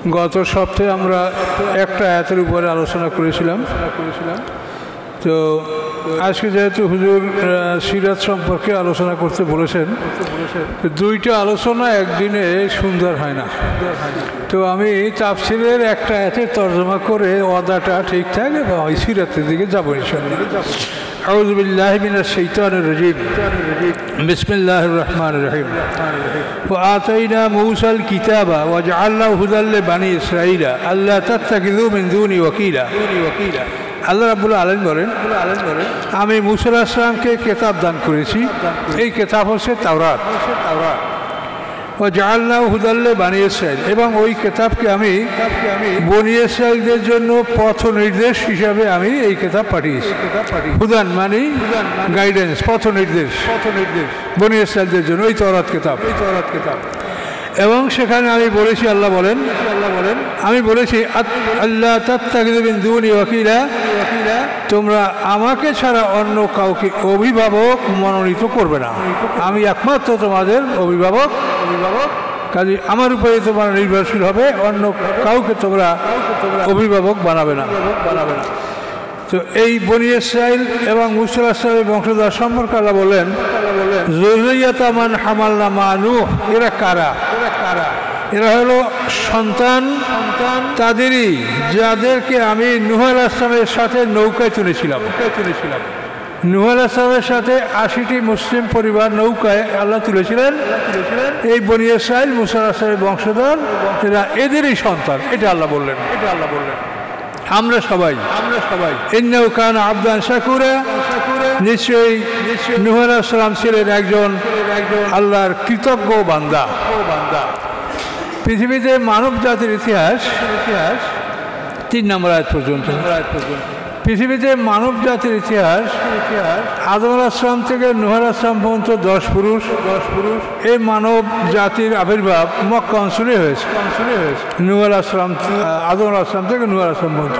গত সপ্তাহে আমরা একটা আয়াতের উপরে আলোচনা করেছিলাম। তো আজকে যেহেতু হুজুর সিরাত সম্পর্কে আলোচনা করতে বলেছেন, দুইটা আলোচনা একদিনে সুন্দর হয় না। তো আমি তাফসীরের একটা আয়াতের তর্জমা করে ওয়াদাটা ঠিকঠাক এবং ওই সিরাতের দিকে যাবো ইনশাআল্লাহ। আউযু বিল্লাহি মিনাশ শাইতানির রাজীম। বিসমিল্লাহির রহমানির রহিম। ওয়া আতাইনা মূসাল কিতাবা ওয়া জাআলনাহু হুদাল লিবানি ইসরাঈলা আল্লা তাত্তাখিযু মিন দুনি ওয়াকিলা। আল্লাহ রাব্বুল আলামিন বলেন, আমি মূসা আলাইহিস সালামকে কিতাব দান করেছি। এই কিতাব হচ্ছে তাওরাত। ও জাআলনাহু হুদাল লিবানি ইসরাঈল, এবং ওই কিতাবকে আমি বনী ইসরাঈলদের জন্য পথ নির্দেশ হিসাবে আমি এই কিতাব পাঠিয়েছি। হুদান মানে গাইডেন্স, পথ নির্দেশ বনী ইসরাঈলদের জন্য ওই তাওরাত কিতাব। এবং সেখানে আমি বলেছি, আল্লাহ বলেন আমি বলেছি আল্লাহ তাত্তাখিযু মিন দুনি ওয়াকিলা, তোমরা আমাকে ছাড়া অন্য কাউকে অভিভাবক মনোনীত করবে না। আমি একমাত্র তোমাদের অভিভাবক, কাজে আমার উপরে তোমরা নির্ভরশীল হবে, অন্য কাউকে তোমরা অভিভাবক বানাবে না। তো এই বনী ইসরাঈল এবং মূসা আলাইহিস সালামের বংশধর সম্পর্কে আল্লাহ বলেন, যুররিয়াতা মান হামালনা মা নূহ। এরা কারা? এরা হলো সন্তান তাদেরই যাদেরকে আমি নূহ আলাইহিস সালামের সাথে নৌকায় তুলেছিলাম। নূহ আলাইহিস সালামের সাথে 80টি মুসলিম পরিবার নৌকায় আল্লাহ তুলেছিলেন। এই বনী ইসরাঈল মূসা আলাইহিস সালামের বংশধর, এরা এদেরই সন্তান। এটা আল্লাহ বললেন। আমরা সবাই ইন্নাহু কানা আবদান শাকুরা, নিশ্চয়ই নূহ আলাইহিস সালাম ছিলেন একজন আল্লাহর কৃতজ্ঞ বান্দা। পৃথিবীতে মানব জাতির ইতিহাস 3 নম্বর আয়াত পর্যন্ত। পৃথিবীতে মানব জাতির ইতিহাস আদম আলাইহিস সালাম থেকে নূহ আলাইহিস সালাম পর্যন্ত 10 পুরুষ। এই মানব জাতির আবির্ভাব মক্কা অঞ্চলে হয়েছে। নূহ আলাইহিস সালাম, আদম আলাইহিস সালাম থেকে নূহ আলাইহিস সালাম পর্যন্ত।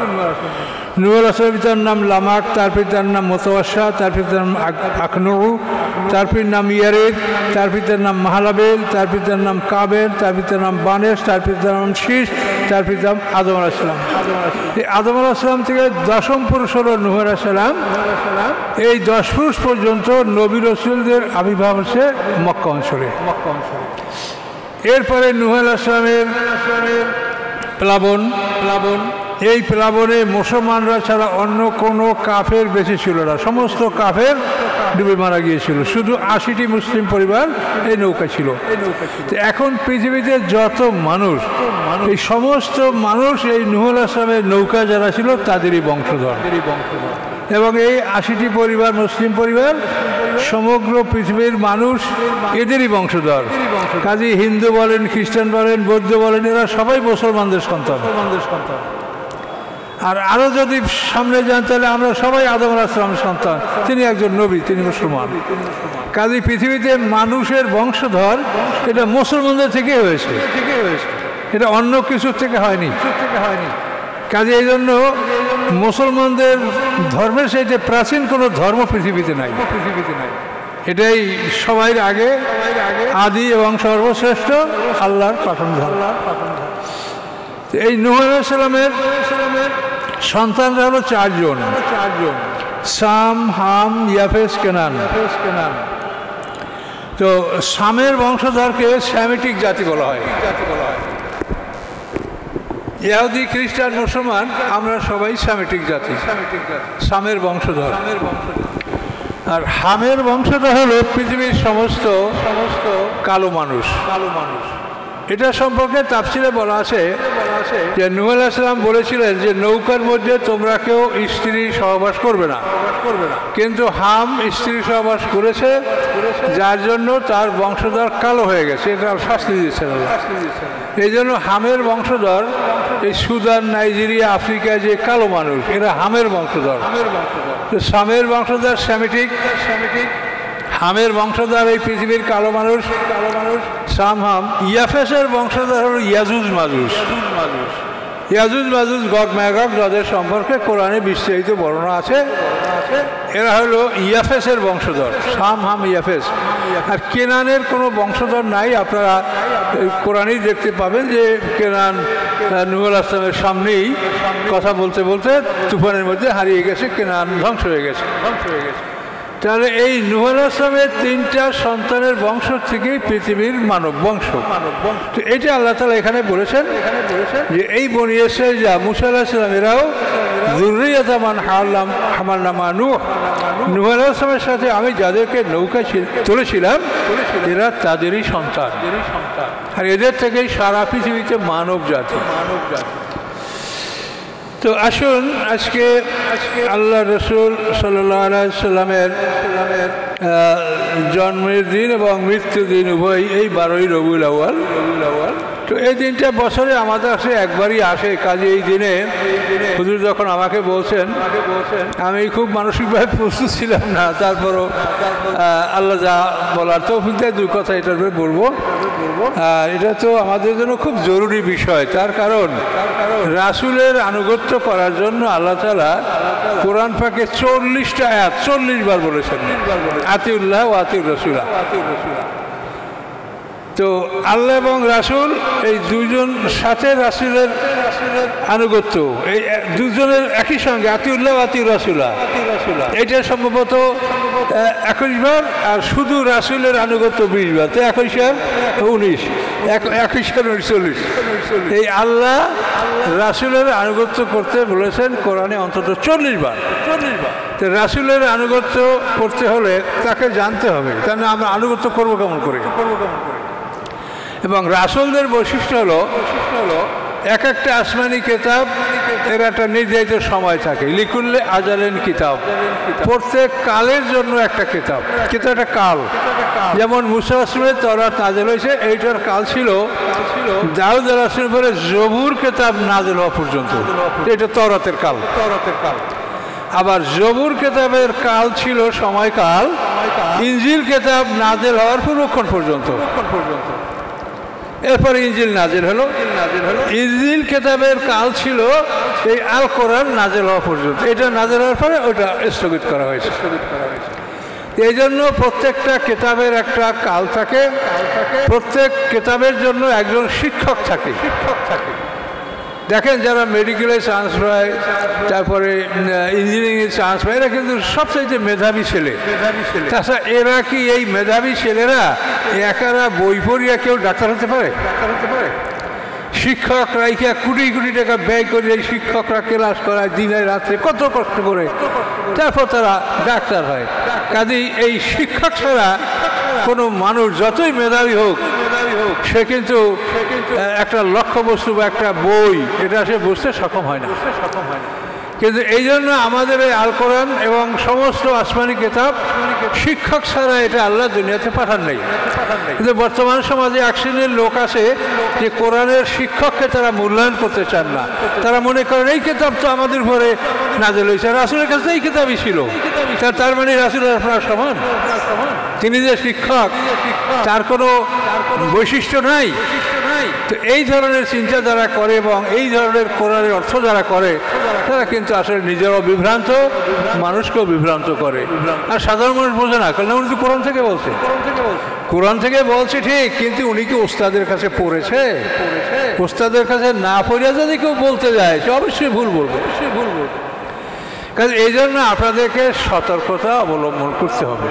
নূহ আলাইহিস সালামের পিতার নাম লামাক, তার পিতার নাম মুতাওয়াশা, তার পিতার নাম আকনু, তার পিতার নাম ইয়ারেদ, তার পিতার নাম মাহালাবেল, তার পিতার নাম কাবের, তার পিতার নাম বানেশ, তার পিতার নাম শীষ, তার পিতার আদম আলাইহিস সালাম। এই আদম আলাইহিস সালাম থেকে 10ম পুরুষ হলো নূহ আলাইহিস সালাম। এই 10 পুরুষ পর্যন্ত নবী রাসূলদের আবির্ভাব হচ্ছে মক্কা অঞ্চলে। এরপরে নূহ আলাইহিস সালামের প্লাবন। এই প্লাবনে মুসলমানরা ছাড়া অন্য কোনো কাফের বেঁচে ছিল না। সমস্ত কাফের ডুবে মারা গিয়েছিল, শুধু 80টি মুসলিম পরিবার এই নৌকা ছিল। এখন পৃথিবীতে যত মানুষ, এই সমস্ত মানুষ এই নূহ আলাইহিস সালামের নৌকা যারা ছিল তাদেরই বংশধর। এবং এই 80টি পরিবার মুসলিম পরিবার, সমগ্র পৃথিবীর মানুষ এদেরই বংশধর। কাজী হিন্দু বলেন, খ্রিস্টান বলেন, বৌদ্ধ বলেন, এরা সবাই মুসলমানদের সন্তান। আর আরও যদি সামনে যান তাহলে আমরা সবাই আদম আলাইহিস সালামের সন্তান। তিনি একজন নবী, তিনি মুসলমান। কাজী পৃথিবীতে মানুষের বংশধর এটা মুসলমানদের থেকে হয়েছে, এটা অন্য কিছুর থেকে হয়নি। কাজে এই জন্য মুসলমানদের ধর্মের সাথে প্রাচীন কোনো ধর্ম পৃথিবীতে নাই। এটাই সবাই আগে আদি এবং সর্বশ্রেষ্ঠ আল্লাহর পাঠানো ধর্ম। এই নূহ আলাইহিস সালামের সন্তানরা হলো 4 জন, সাম, হাম, ইয়াফেস, কেনান। তো সামের বংশধরকে সেমিটিক জাতি বলা হয়। ইহুদি, খ্রিস্টান, মুসলমান আমরা সবাই সেমিটিক জাতি, সামের বংশধর। আর হামের বংশধর হলো পৃথিবীর সমস্ত কালো মানুষ। এটা সম্পর্কে তাফসীরে বলা আছে যে নূহ আলাইহিস সালাম বলেছিলেন যে নৌকার মধ্যে তোমরা কেউ স্ত্রী সহবাস করবে না, কিন্তু হাম স্ত্রী সহবাস করেছে, যার জন্য তার বংশধর কালো হয়ে গেছে। এটা শাস্তি দিয়েছেন। এই জন্য হামের বংশধর এই সুদান, নাইজেরিয়া, আফ্রিকায় যে কালো মানুষ, এরা হামের বংশধর। সামের বংশধর সেমিটিক, হামের বংশধর এই পৃথিবীর কালো মানুষ, সাম, হাম। ইয়াফেসের বংশধর হল ইয়াজুজ মাজুজ। ইয়াজুজ মাজুজ, গগ ম্যাগগ, যাদের সম্পর্কে কোরআনে বিস্তারিত বর্ণনা আছে। এরা হলো ইয়াফেসের বংশধর, শাম হাম ইয়াফেস। আর কেনানের কোনো বংশধর নাই। আপনারা কোরআনেই দেখতে পাবেন যে কেনান নূহ আলাইহিস সালামের সামনেই কথা বলতে বলতে তুফানের মধ্যে হারিয়ে গেছে, কেনান ধ্বংস হয়ে গেছে। তাহলে এই নূহ আলাইহিস সালামের 3টা সন্তানের বংশ থেকেই পৃথিবীর মানব বংশ। তো এটা আল্লাহ তাআলা এখানে বলেছেন যে এই বনি ইসরাঈল যা মুসা আলাইহিস সালাম এরাও যুররিয়াতা মান হামালনা মা নূহ, নূহ আলাইহিস সালামের সাথে আমি যাদেরকে নৌকায় তুলেছিলাম এরা তাদেরই সন্তান, আর এদের থেকেই সারা পৃথিবীতে মানব জাতি। তো আসুন আজকে আল্লাহ রসুল সাল্লাল্লাহু আলাইহি সাল্লামের জন্মের দিন এবং মৃত্যুর দিন উভয় এই 12ই রবিউল আউয়াল। তো এই দিনটা বছরে আমাদের কাছে একবারই আসে। কাজে এই দিনে হুজুর যখন আমাকে বলছেন, আমি খুব মানসিকভাবে প্রস্তুত ছিলাম না, তারপরও আল্লাহ যা বলার তৌফিক দেয় 2 কথা এটার উপরে বলবো। এটা তো আমাদের জন্য খুব জরুরি বিষয়। তার কারণ রাসূলের আনুগত্য করার জন্য আল্লাহ তাআলা কোরআন পাকে 40টা আয়াত 40 বার বলেছেন আতিউল্লাহ ওয়া আতিউর রাসূলা। তো আল্লাহ এবং রাসূল এই দুজন সাথে রাসূলের আনুগত্য, এই দুজনের একই সঙ্গে আতিউল্লাহ ওয়া আতিউর রাসূলা, এটা সম্ভবত 21 বার, আর শুধু রাসূলের আনুগত্য 20 বার। তো 21 আর 19, 21 আর 39। এই আল্লাহ রাসূলের আনুগত্য করতে বলেছেন কোরআনে অন্তত 40 বার। তো রাসূলের আনুগত্য করতে হলে তাকে জানতে হবে, তাহলে আমরা আনুগত্য করবো কেমন করে? এবং রাসূলদের বৈশিষ্ট্য হলো এক একটা আসমানি কিতাব এর একটা নির্ধারিত সময় থাকে। লিকুল্লে আজালেন কিতাব, প্রত্যেক কালের জন্য একটা কিতাব, কিন্তু একটা কাল। যেমন মুসা রাসূলের তাওরাত নাযিল হয়েছে, এইটার কাল ছিল দাউদ রাসূলের পরে জবুর কিতাব নাযিল হওয়া পর্যন্ত, এটা তাওরাতের কাল। আবার জবুর কিতাবের কাল ছিল সময়কাল ইনজিল কিতাব নাযিল হওয়ার পূর্বক্ষণ পর্যন্ত। এরপরে ইনজিল নাযিল হলো। ইনজিল কিতাবের কাল ছিল এই আল কোরআন নাযিল হওয়া পর্যন্ত। এটা নাযিল হওয়ার পরে ওটা স্থগিত করা হয়েছে। এই জন্য প্রত্যেকটা কিতাবের একটা কাল থাকে, প্রত্যেক কিতাবের জন্য একজন শিক্ষক থাকে। দেখেন যারা মেডিকেলে চান্স পায়, তারপরে ইঞ্জিনিয়ারিংয়ে চান্স পায়, এরা কিন্তু সবচেয়ে মেধাবী ছেলে। তাছাড়া এরা কি এই মেধাবী ছেলেরা একারা বই পড়িয়া কেউ ডাক্তার হতে পারে? শিক্ষকরা কোটি কোটি টাকা ব্যয় করে এই শিক্ষকরা ক্লাস করায় দিনে রাত্রে কত কষ্ট করে, তারপর তারা ডাক্তার হয়। কাজেই এই শিক্ষক ছাড়া কোনো মানুষ যতই মেধাবী হোক সে কিন্তু একটা লক্ষ্যবস্তু বা একটা বই এটা সে বুঝতে সক্ষম হয় না। কিন্তু এই জন্য আমাদের এই আল কোরআন এবং সমস্ত আসমানি কিতাব শিক্ষক ছাড়া এটা আল্লাহ দুনিয়াতে পাঠান নাই। কিন্তু বর্তমান সমাজে এক শ্রেণীর লোক আছে যে কোরআনের শিক্ষককে তারা মূল্যায়ন করতে চান না। তারা মনে করেন এই কিতাব তো আমাদের উপরে নাযিল হয়েছে, রাসূলের কাছে এই কিতাবই ছিল, তার মানে রাসূলের আপনার সমান, তিনি যে শিক্ষক তার কোনো বৈশিষ্ট্য নাই। তো এই ধরনের চিন্তা যারা করে এবং এই ধরনের কোরআনের অর্থ যারা করে তারা কিন্তু আসলে নিজেরাও বিভ্রান্ত, মানুষকেও বিভ্রান্ত করে। আর সাধারণ মানুষ বোঝে না, কারণ উনি তো কোরআন থেকে বলছে, কোরআন থেকে বলছে ঠিক, কিন্তু উনি কি ওস্তাদের কাছে পড়েছে? ওস্তাদের কাছে না পড়ে যদি কেউ বলতে যায় সে অবশ্যই ভুল বলবে। কারণ এই জন্য আপনাদেরকে সতর্কতা অবলম্বন করতে হবে।